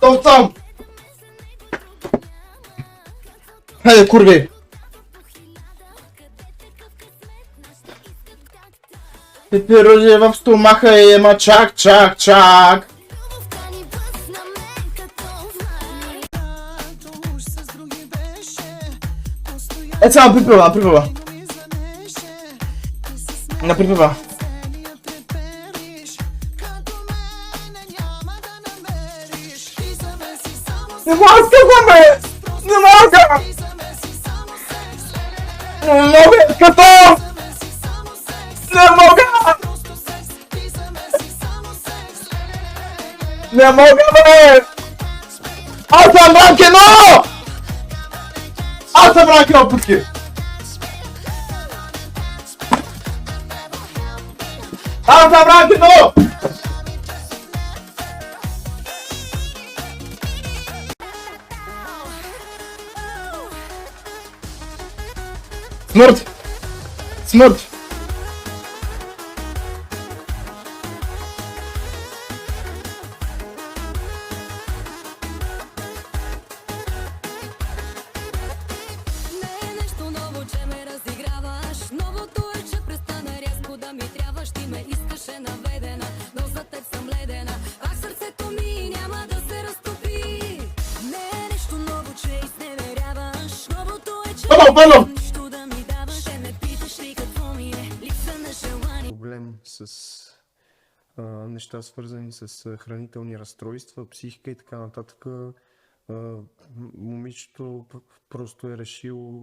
Готов съм! Хайде, курви! Пепирозия в стомаха и ема чак, чак, чак! Е, сега припева. Припева. Не мога, бе! Не мога! Не мога, като! Не мога! Не мога, бе! Аз съм Ранкено! Аз съм Ранкено, путки! Аз съм Ранкено! Смърт! Смърт! Първо! Проблем с неща свързани с хранителни разстройства, психика и така нататък. Момичето просто е решило